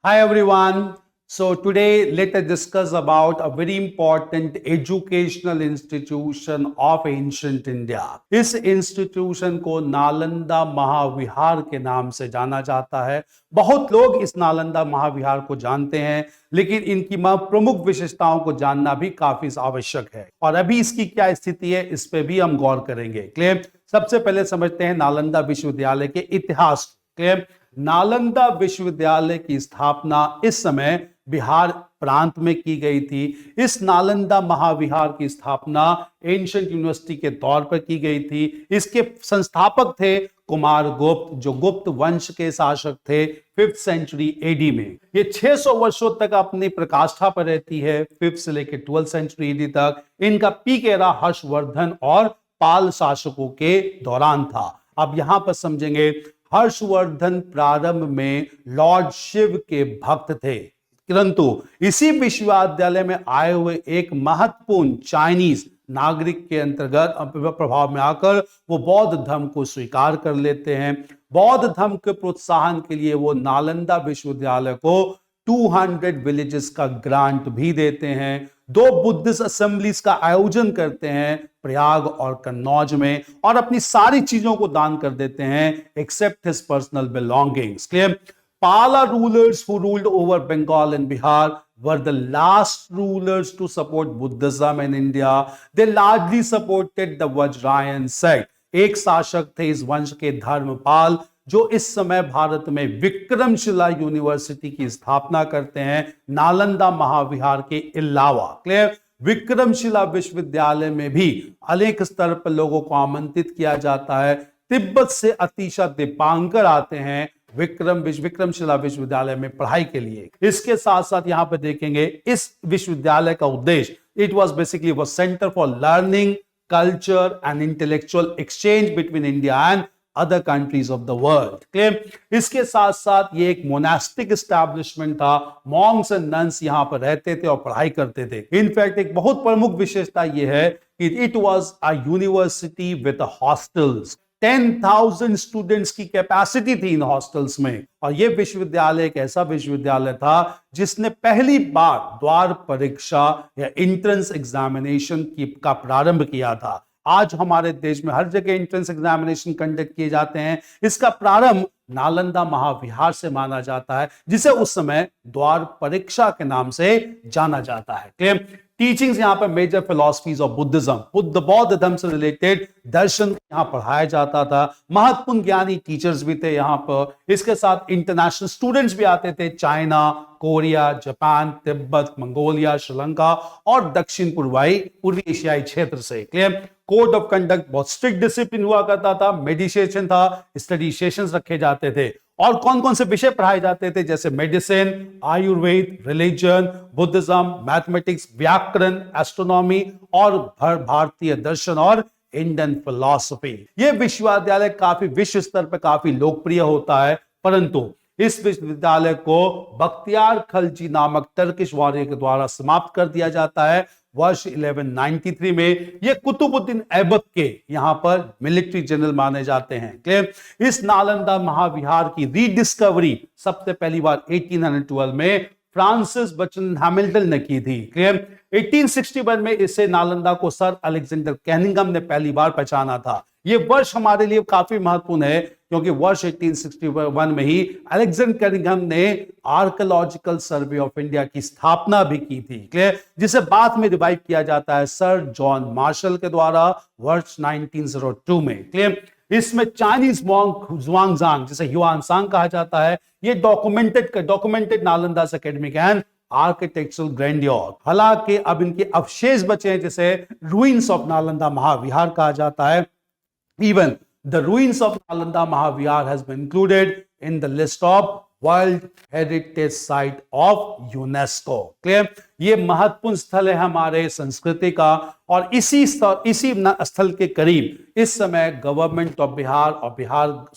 Hi everyone. So today let us discuss about a very important educational institution of ancient India. इस institution को नालंदा महाविहार के नाम से जाना जाता है। बहुत लोग इस नालंदा महाविहार को जानते हैं, लेकिन इनकी प्रमुख विशेषताओं को जानना भी काफी आवश्यक है। और अभी इसकी क्या स्थिति है, इस पे भी हम गौर करेंगे। क्लियर? सबसे पहले समझते हैं नालंदा विश्वविद्यालय के इतिहास। क्लियर? नालंदा विश्वविद्यालय की स्थापना इस समय बिहार प्रांत में की गई थी। इस नालंदा महाविहार की स्थापना एंशिएंट यूनिवर्सिटी के तौर पर की गई थी। इसके संस्थापक थे कुमार गुप्त, जो गुप्त वंश के शासक थे 5th सेंचुरी एडी में। ये 600 वर्षों तक अपनी प्रकाष्ठा पर रहती है, 5th से लेकर 12th सेंचुरी एडी तक। इनका पीक एरा हर्षवर्धन और पाल शासकों के दौरान था। अब यहां पर समझेंगे, हर्षवर्धन प्रारंभ में लॉर्ड शिव के भक्त थे, परंतु इसी विश्वविद्यालय में आए हुए एक महत्वपूर्ण चाइनीज नागरिक के अंतर्गत प्रभाव में आकर वो बौद्ध धर्म को स्वीकार कर लेते हैं। बौद्ध धर्म के प्रोत्साहन के लिए वो नालंदा विश्वविद्यालय को 200 विलेजेस का ग्रांट भी देते हैं। 2 बुद्धिस्ट असेंबलीज का आयोजन करते हैं प्रयाग और कन्नौज में, और अपनी सारी चीजों को दान कर देते हैं except his personal belongings. Clear? Pala rulers who ruled over Bengal and Bihar were the last rulers to support Buddhism in India. They largely supported the Vajrayana sect. एक शासक थे इस वंश के धर्मपाल, जो इस समय भारत में विक्रमशिला यूनिवर्सिटी की स्थापना करते हैं नालंदा महाविहार के अलावा। क्लियर? विक्रमशिला विश्वविद्यालय में भी अनेक स्तर पर लोगों को आमंत्रित किया जाता है। तिब्बत से अतिशय दीपांकर आते हैं विक्रमशिला विश्वविद्यालय में पढ़ाई के लिए। इसके साथ साथ यहां पर देखेंगे, इस विश्वविद्यालय का उद्देश्य, इट वाज बेसिकली वो centre for learning, culture and intellectual exchange between India and other countries of the world. Clear? इसके साथ साथ ये एक मोनास्टिक एस्टैब्लिशमेंट था। मॉन्क्स एंड नन्स यहां पर रहते थे और पढ़ाई करते थे। इनफैक्ट एक बहुत प्रमुख विशेषता यह है कि it was a university with hostels. 10,000 students की कैपेसिटी थी इन हॉस्टल्स में। और यह विश्वविद्यालय एक ऐसा विश्वविद्यालय था जिसने पहली बार द्वार परीक्षा या एंट्रेंस एग्जामिनेशन का प्रारंभ किया था। आज हमारे देश में हर जगह एंट्रेंस एग्जामिनेशन कंडक्ट किए जाते हैं। इसका प्रारंभ नालंदा महाविहार से माना जाता है, जिसे उस समय द्वार परीक्षा के नाम से जाना जाता है। क्लियर? टीचिंग्स यहां पर मेजर फिलॉसफीज ऑफ बुद्धिज्म, बौद्ध धर्म से रिलेटेड दर्शन यहां पढ़ाया जाता था। महत्वपूर्ण ज्ञानी टीचर्स भी थे यहां पर। इसके साथ इंटरनेशनल स्टूडेंट्स भी आते थे, China, Korea, Japan, Tibet, Mongolia, Sri Lanka और दक्षिण पूर्वी एशियाई क्षेत्र से। क्लियर? कोड ऑफ कंडक्ट बहुत स्ट्रिक्ट डिसिप्लिन हुआ करता था। मेडिटेशन था, स्टडी सेशंस रखे जाते थे। और कौन कौन से विषय पढ़ाए जाते थे, जैसे medicine, Ayurveda, religion, Buddhism, mathematics, व्याकरण, एस्ट्रोनॉमी और भारतीय दर्शन और इंडियन फिलॉसफी। यह विश्वविद्यालय काफी विश्व स्तर पर काफी लोकप्रिय होता है, परंतु इस विश्वविद्यालय को बख्तियार खलजी नामक टर्किश वॉरियर के द्वारा समाप्त कर दिया जाता है वर्ष 1193 में। ये कुतुबुद्दीन ऐबक के यहां पर मिलिट्री जनरल माने जाते हैं। क्लियर? इस नालंदा महाविहार की रीडिस्कवरी सबसे पहली बार 1812 में फ्रांसिस बर्ट्रैंड हैमिल्टन ने की थी। क्लियर? 1861 में इसे नालंदा को सर अलेक्जेंडर कैनिंघम ने पहली बार पहचाना था। यह वर्ष हमारे लिए काफी महत्वपूर्ण है, क्योंकि वर्ष 1861 में ही अलेक्जेंडर कैनिंघम ने आर्कियोलॉजिकल सर्वे ऑफ इंडिया की स्थापना भी की थी। क्लियर? जिसे बाद में रिवाइव किया जाता है सर जॉन मार्शल के द्वारा वर्ष 1902 में। क्लियर? इसमें चाइनीज मॉन्क ज़ुआंगज़ांग, जिसे ह्यूआनसांग कहा जाता है, ये documented Nalanda academic and architectural grandeur. हालांकि अब इनके अवशेष बचे हैं, जिसे रूइंस ऑफ नालंदा महाविहार कहा जाता है। Even the ruins of Nalanda Mahavihar has been included in the list of World Heritage Site of UNESCO. Clear? ये महत्वपूर्ण स्थल है हमारे संस्कृति का, और इसी स्थल के करीब इस समय गवर्नमेंट ऑफ बिहार और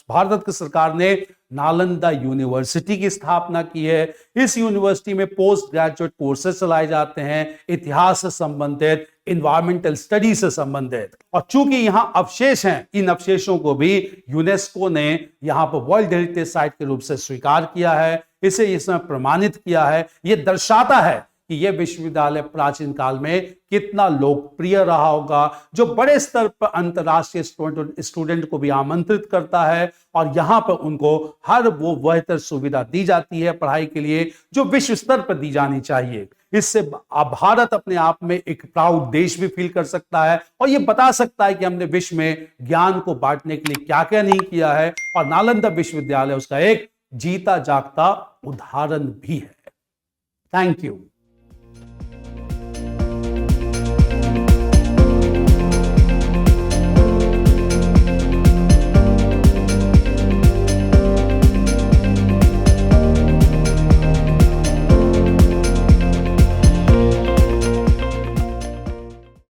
भारत की सरकार ने नालंदा यूनिवर्सिटी की स्थापना की है। इस यूनिवर्सिटी में पोस्ट ग्रेजुएट कोर्सेज चलाए जाते हैं, इतिहास से संबंधित, इन्वायरमेंटल स्टडी से संबंधित। और चूंकि यहां अवशेष हैं, इन अवशेषों को भी यूनेस्को ने यहां पर वर्ल्ड हेरिटेज साइट के रूप से स्वीकार किया है। इसे इसमें प्रमाणित किया है। यह दर्शाता है कि यह विश्वविद्यालय प्राचीन काल में कितना लोकप्रिय रहा होगा, जो बड़े स्तर पर अंतर्राष्ट्रीय स्टूडेंट को भी आमंत्रित करता है और यहां पर उनको हर वो बेहतर सुविधा दी जाती है पढ़ाई के लिए जो विश्व स्तर पर दी जानी चाहिए। इससे भारत अपने आप में एक प्राउड देश भी फील कर सकता है और यह बता सकता है कि हमने विश्व में ज्ञान को बांटने के लिए क्या क्या नहीं किया है, और नालंदा विश्वविद्यालय उसका एक जीता जागता उदाहरण भी है। Thank you.